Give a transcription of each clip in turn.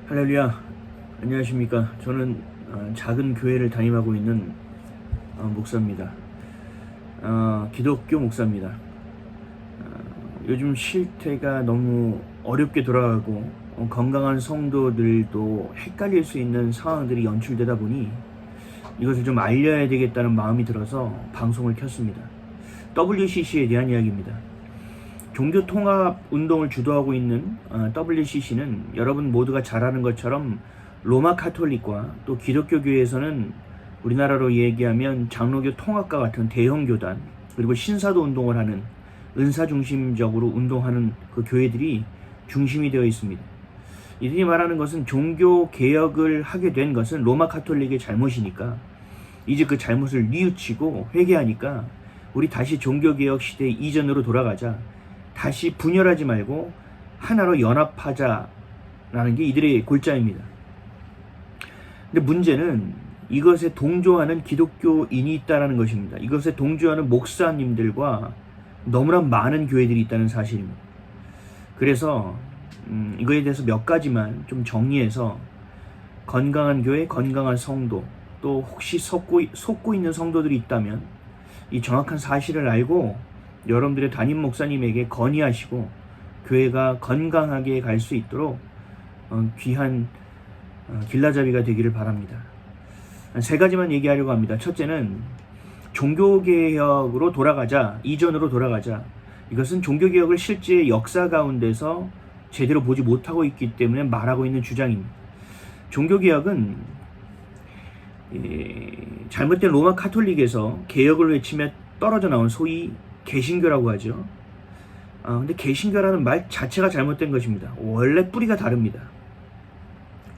할렐루야, 안녕하십니까. 저는 작은 교회를 담임하고 있는 목사입니다. 기독교 목사입니다. 요즘 실태가 너무 어렵게 돌아가고 건강한 성도들도 헷갈릴 수 있는 상황들이 연출되다 보니 이것을 좀 알려야 되겠다는 마음이 들어서 방송을 켰습니다. WCC에 대한 이야기입니다. 종교통합운동을 주도하고 있는 WCC는 여러분 모두가 잘 아는 것처럼 로마 카톨릭과 또 기독교교회에서는 우리나라로 얘기하면 장로교 통합과 같은 대형교단, 그리고 신사도 운동을 하는 은사 중심적으로 운동하는 그 교회들이 중심이 되어 있습니다. 이들이 말하는 것은 종교 개혁을 하게 된 것은 로마 카톨릭의 잘못이니까 이제 그 잘못을 뉘우치고 회개하니까 우리 다시 종교개혁 시대 이전으로 돌아가자, 다시 분열하지 말고 하나로 연합하자라는 게 이들의 골자입니다. 근데 문제는 이것에 동조하는 기독교인이 있다는 것입니다. 이것에 동조하는 목사님들과 너무나 많은 교회들이 있다는 사실입니다. 그래서 이거에 대해서 몇 가지만 좀 정리해서 건강한 교회, 건강한 성도, 또 혹시 속고 있는 성도들이 있다면 이 정확한 사실을 알고 여러분들의 담임 목사님에게 건의하시고 교회가 건강하게 갈 수 있도록 귀한 길라잡이가 되기를 바랍니다. 세 가지만 얘기하려고 합니다. 첫째는 종교개혁으로 돌아가자, 이전으로 돌아가자. 이것은 종교개혁을 실제 역사 가운데서 제대로 보지 못하고 있기 때문에 말하고 있는 주장입니다. 종교개혁은 잘못된 로마 카톨릭에서 개혁을 외치며 떨어져 나온 소위 개신교라고 하죠. 근데 개신교라는 말 자체가 잘못된 것입니다. 원래 뿌리가 다릅니다.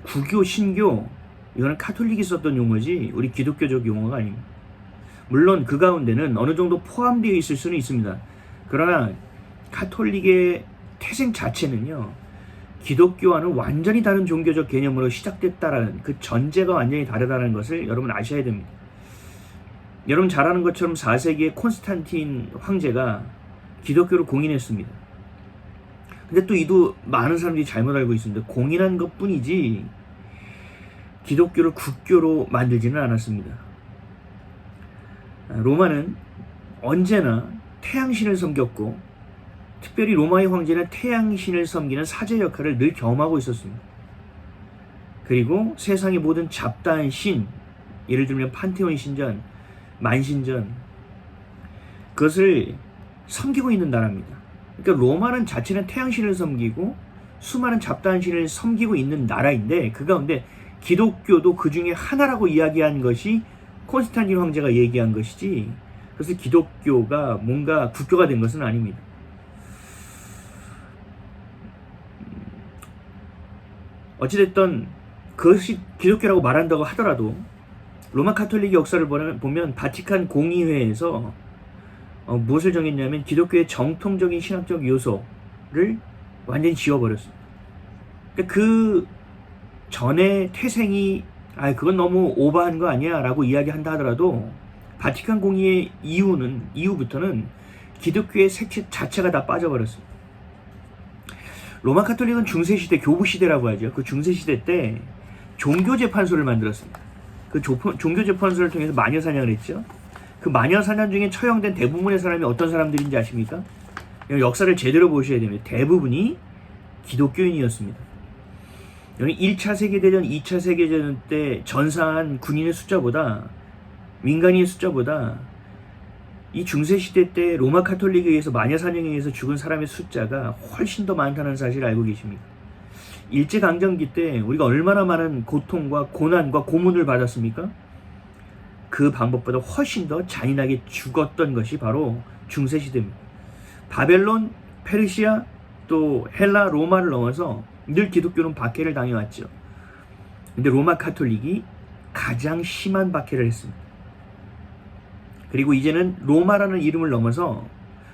구교, 신교, 이거는 카톨릭이 썼던 용어지 우리 기독교적 용어가 아닙니다. 물론 그 가운데는 어느 정도 포함되어 있을 수는 있습니다. 그러나 카톨릭의 태생 자체는요, 기독교와는 완전히 다른 종교적 개념으로 시작됐다라는 그 전제가 완전히 다르다는 것을 여러분 아셔야 됩니다. 여러분 잘 아는 것처럼 4세기의 콘스탄틴 황제가 기독교를 공인했습니다. 근데 또 이도 많은 사람들이 잘못 알고 있습니다. 공인한 것 뿐이지 기독교를 국교로 만들지는 않았습니다. 로마는 언제나 태양신을 섬겼고, 특별히 로마의 황제는 태양신을 섬기는 사제 역할을 늘 겸하고 있었습니다. 그리고 세상의 모든 잡다한 신, 예를 들면 판테온 신전, 만신전, 그것을 섬기고 있는 나라입니다. 그러니까 로마는 자체는 태양신을 섬기고 수많은 잡다한 신을 섬기고 있는 나라인데, 그 가운데 기독교도 그 중에 하나라고 이야기한 것이 콘스탄틴 황제가 얘기한 것이지, 그래서 기독교가 뭔가 국교가 된 것은 아닙니다. 어찌됐든 그것이 기독교라고 말한다고 하더라도 로마 카톨릭 역사를 보면 바티칸 공의회에서 무엇을 정했냐면 기독교의 정통적인 신학적 요소를 완전히 지워버렸습니다. 그러니까 그 전에 태생이 그건 너무 오버한 거 아니야 라고 이야기한다 하더라도 바티칸 공의회 이후부터는 기독교의 색채 자체가 다 빠져버렸습니다. 로마 카톨릭은 중세시대, 교부시대라고 하죠. 그 중세시대 때 종교재판소를 만들었습니다. 그 종교재판소를 통해서 마녀사냥을 했죠. 그 마녀사냥 중에 처형된 대부분의 사람이 어떤 사람들인지 아십니까? 역사를 제대로 보셔야 됩니다. 대부분이 기독교인이었습니다. 여기 1차 세계대전, 2차 세계대전 때 전사한 군인의 숫자보다, 민간인의 숫자보다 이 중세시대 때 로마 카톨릭에 의해서 마녀사냥에 의해서 죽은 사람의 숫자가 훨씬 더 많다는 사실을 알고 계십니까? 일제강점기 때 우리가 얼마나 많은 고통과 고난과 고문을 받았습니까? 그 방법보다 훨씬 더 잔인하게 죽었던 것이 바로 중세시대입니다. 바벨론, 페르시아, 또 헬라, 로마를 넘어서 늘 기독교는 박해를 당해왔죠. 근데 로마 카톨릭이 가장 심한 박해를 했습니다. 그리고 이제는 로마라는 이름을 넘어서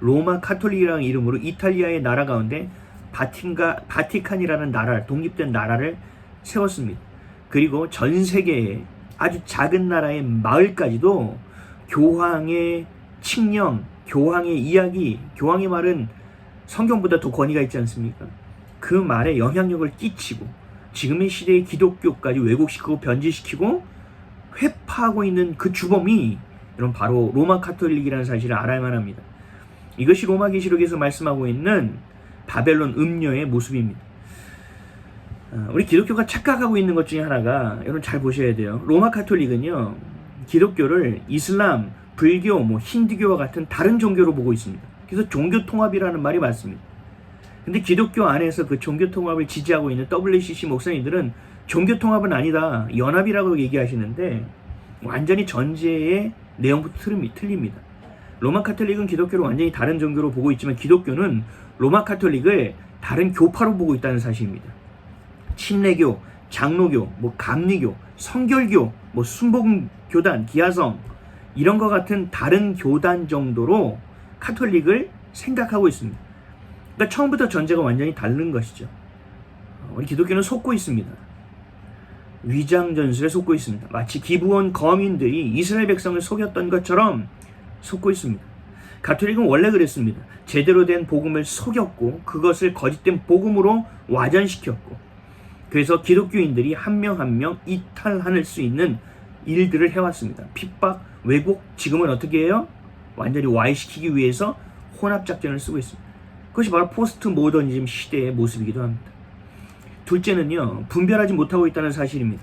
로마 카톨릭이라는 이름으로 이탈리아의 나라 가운데 바티칸이라는 나라, 독립된 나라를 세웠습니다. 그리고 전 세계에 아주 작은 나라의 마을까지도 교황의 칙령, 교황의 이야기, 교황의 말은 성경보다 더 권위가 있지 않습니까? 그 말에 영향력을 끼치고 지금의 시대의 기독교까지 왜곡시키고 변질시키고 회파하고 있는 그 주범이 여러분 바로 로마 카톨릭이라는 사실을 알아야만 합니다. 이것이 로마 계시록에서 말씀하고 있는 바벨론 음녀의 모습입니다. 우리 기독교가 착각하고 있는 것 중에 하나가 여러분 잘 보셔야 돼요. 로마 카톨릭은요 기독교를 이슬람, 불교, 힌두교와 같은 다른 종교로 보고 있습니다. 그래서 종교 통합이라는 말이 맞습니다. 근데 기독교 안에서 그 종교 통합을 지지하고 있는 WCC 목사님들은 종교 통합은 아니다, 연합이라고 얘기하시는데 완전히 전제의 내용부터 틀립니다. 로마 카톨릭은 기독교를 완전히 다른 종교로 보고 있지만 기독교는 로마 카톨릭을 다른 교파로 보고 있다는 사실입니다. 침례교, 장로교, 감리교, 성결교, 순복음교단, 기아성 이런 것 같은 다른 교단 정도로 카톨릭을 생각하고 있습니다. 그러니까 처음부터 전제가 완전히 다른 것이죠. 우리 기독교는 속고 있습니다. 위장전술에 속고 있습니다. 마치 기브온 거민들이 이스라엘 백성을 속였던 것처럼 속고 있습니다. 가톨릭은 원래 그랬습니다. 제대로 된 복음을 속였고 그것을 거짓된 복음으로 와전시켰고 그래서 기독교인들이 한 명 한 명 이탈할 수 있는 일들을 해왔습니다. 핍박, 왜곡, 지금은 어떻게 해요? 완전히 와해시키기 위해서 혼합작전을 쓰고 있습니다. 그것이 바로 포스트 모더니즘 시대의 모습이기도 합니다. 둘째는요, 분별하지 못하고 있다는 사실입니다.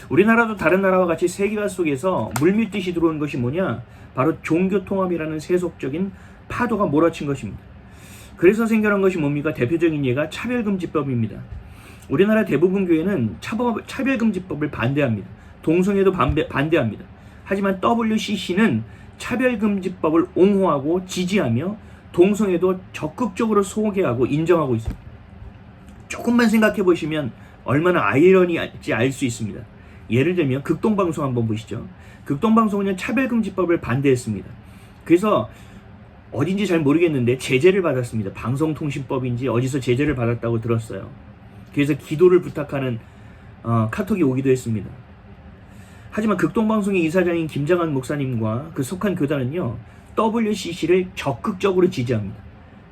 우리나라도 다른 나라와 같이 세계화 속에서 물밀듯이 들어온 것이 뭐냐? 바로 종교통합이라는 세속적인 파도가 몰아친 것입니다. 그래서 생겨난 것이 뭡니까? 대표적인 예가 차별금지법입니다. 우리나라 대부분 교회는 차별금지법을 반대합니다. 동성애도 반대합니다. 하지만 WCC는 차별금지법을 옹호하고 지지하며 동성애도 적극적으로 소개하고 인정하고 있습니다. 조금만 생각해 보시면 얼마나 아이러니할지 알 수 있습니다. 예를 들면 극동방송 한번 보시죠. 극동방송은 차별금지법을 반대했습니다. 그래서 어딘지 잘 모르겠는데 제재를 받았습니다. 방송통신법인지 어디서 제재를 받았다고 들었어요. 그래서 기도를 부탁하는 카톡이 오기도 했습니다. 하지만 극동방송의 이사장인 김장한 목사님과 그 속한 교단은요, WCC를 적극적으로 지지합니다.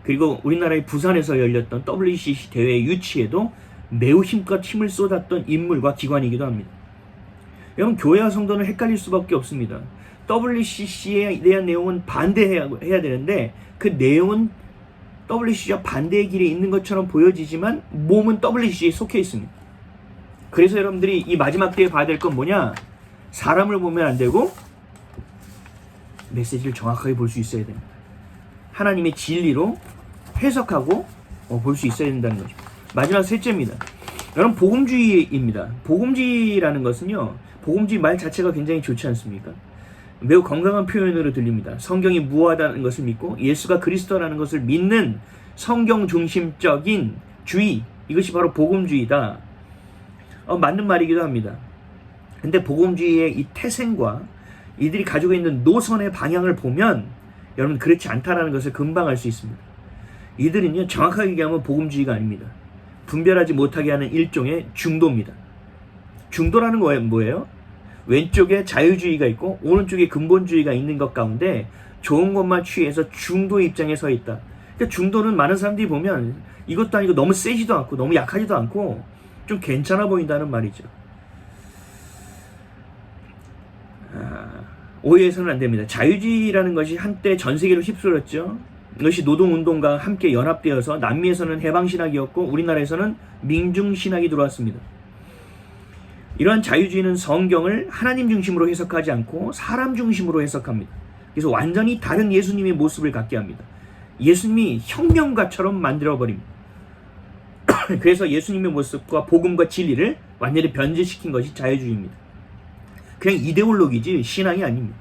그리고 우리나라의 부산에서 열렸던 WCC 대회 유치에도 매우 힘껏 힘을 쏟았던 인물과 기관이기도 합니다. 여러분, 교회와 성도는 헷갈릴 수밖에 없습니다. WCC에 대한 내용은 반대해야 되는데 그 내용은 WCC와 반대의 길에 있는 것처럼 보여지지만 몸은 WCC에 속해 있습니다. 그래서 여러분들이 이 마지막 때에 봐야 될 건 뭐냐? 사람을 보면 안 되고 메시지를 정확하게 볼 수 있어야 됩니다. 하나님의 진리로 해석하고 볼 수 있어야 된다는 거죠. 마지막 셋째입니다. 여러분, 복음주의입니다. 복음주의라는 것은요, 복음주의 말 자체가 굉장히 좋지 않습니까? 매우 건강한 표현으로 들립니다. 성경이 무엇하다는 것을 믿고 예수가 그리스도라는 것을 믿는 성경 중심적인 주의, 이것이 바로 복음주의다. 맞는 말이기도 합니다. 근데 복음주의의 이 태생과 이들이 가지고 있는 노선의 방향을 보면 여러분 그렇지 않다는 것을 금방 알 수 있습니다. 이들은요, 정확하게 얘기하면 복음주의가 아닙니다. 분별하지 못하게 하는 일종의 중도입니다. 중도라는 건 뭐예요? 왼쪽에 자유주의가 있고 오른쪽에 근본주의가 있는 것 가운데 좋은 것만 취해서 중도 입장에 서 있다. 그러니까 중도는 많은 사람들이 보면 이것도 아니고 너무 세지도 않고 너무 약하지도 않고 좀 괜찮아 보인다는 말이죠. 오해해서는 안 됩니다. 자유주의라는 것이 한때 전 세계로 휩쓸었죠. 이것이 노동운동과 함께 연합되어서 남미에서는 해방신학이었고 우리나라에서는 민중신학이 들어왔습니다. 이러한 자유주의는 성경을 하나님 중심으로 해석하지 않고 사람 중심으로 해석합니다. 그래서 완전히 다른 예수님의 모습을 갖게 합니다. 예수님이 혁명가처럼 만들어버립니다. 그래서 예수님의 모습과 복음과 진리를 완전히 변질시킨 것이 자유주의입니다. 그냥 이데올로기지 신앙이 아닙니다.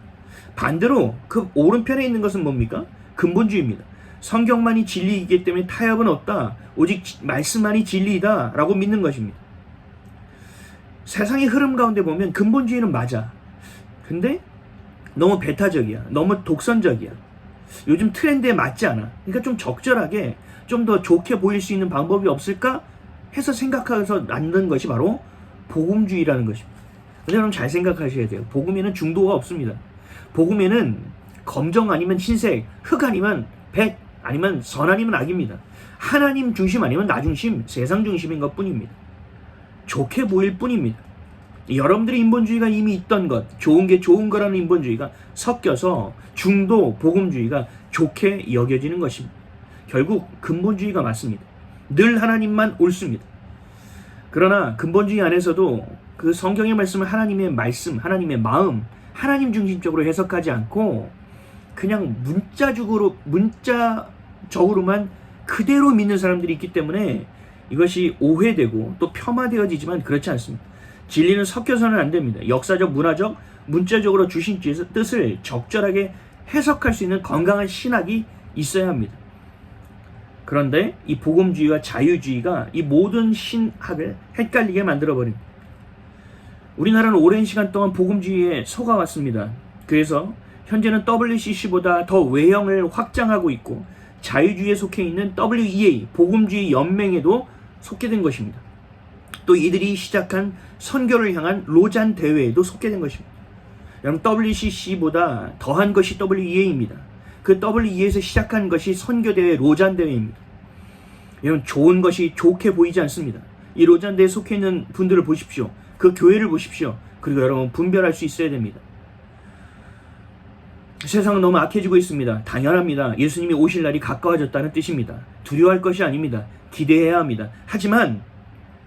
반대로 그 오른편에 있는 것은 뭡니까? 근본주의입니다. 성경만이 진리이기 때문에 타협은 없다. 오직 말씀만이 진리이다 라고 믿는 것입니다. 세상의 흐름 가운데 보면 근본주의는 맞아. 근데 너무 배타적이야. 너무 독선적이야. 요즘 트렌드에 맞지 않아. 그러니까 좀 적절하게 좀 더 좋게 보일 수 있는 방법이 없을까 해서 생각해서 만든 것이 바로 복음주의라는 것입니다. 근데 여러분 잘 생각하셔야 돼요. 복음에는 중도가 없습니다. 복음에는 검정 아니면 흰색, 흑 아니면 백, 아니면 선 아니면 악입니다. 하나님 중심 아니면 나 중심, 세상 중심인 것 뿐입니다. 좋게 보일 뿐입니다. 여러분들의 인본주의가 이미 있던 것, 좋은 게 좋은 거라는 인본주의가 섞여서 중도 복음주의가 좋게 여겨지는 것입니다. 결국 근본주의가 맞습니다. 늘 하나님만 옳습니다. 그러나 근본주의 안에서도 그 성경의 말씀을 하나님의 말씀, 하나님의 마음, 하나님 중심적으로 해석하지 않고 그냥 문자적으로만 그대로 믿는 사람들이 있기 때문에 이것이 오해되고 또 폄하되어지지만 그렇지 않습니다. 진리는 섞여서는 안 됩니다. 역사적, 문화적, 문자적으로 주신 뜻을 적절하게 해석할 수 있는 건강한 신학이 있어야 합니다. 그런데 이 복음주의와 자유주의가 이 모든 신학을 헷갈리게 만들어버립니다. 우리나라는 오랜 시간 동안 복음주의에 속아왔습니다. 그래서 현재는 WCC보다 더 외형을 확장하고 있고 자유주의에 속해 있는 WEA, 복음주의 연맹에도 속게 된 것입니다. 또 이들이 시작한 선교를 향한 로잔 대회에도 속게 된 것입니다. 여러분, WCC보다 더한 것이 WEA입니다. 그 WEA에서 시작한 것이 선교대회 로잔 대회입니다. 여러분, 좋은 것이 좋게 보이지 않습니다. 이 로잔 대회에 속해 있는 분들을 보십시오. 그 교회를 보십시오. 그리고 여러분, 분별할 수 있어야 됩니다. 세상은 너무 악해지고 있습니다. 당연합니다. 예수님이 오실 날이 가까워졌다는 뜻입니다. 두려워할 것이 아닙니다. 기대해야 합니다. 하지만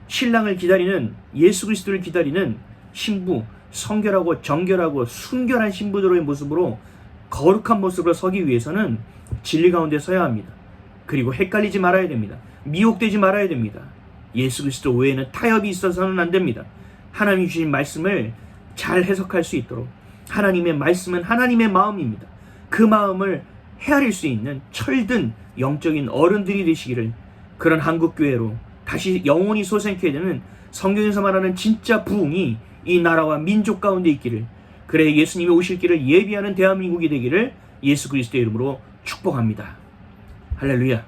신랑을 기다리는, 예수 그리스도를 기다리는 신부, 성결하고 정결하고 순결한 신부들의 모습으로, 거룩한 모습으로 서기 위해서는 진리 가운데 서야 합니다. 그리고 헷갈리지 말아야 됩니다. 미혹되지 말아야 됩니다. 예수 그리스도 외에는 타협이 있어서는 안 됩니다. 하나님 주신 말씀을 잘 해석할 수 있도록, 하나님의 말씀은 하나님의 마음입니다. 그 마음을 헤아릴 수 있는 철든 영적인 어른들이 되시기를, 그런 한국교회로 다시 영원히 솟아나게 되는 성경에서 말하는 진짜 부흥이 이 나라와 민족 가운데 있기를, 그래 예수님이 오실 길을 예비하는 대한민국이 되기를 예수 그리스도의 이름으로 축복합니다. 할렐루야.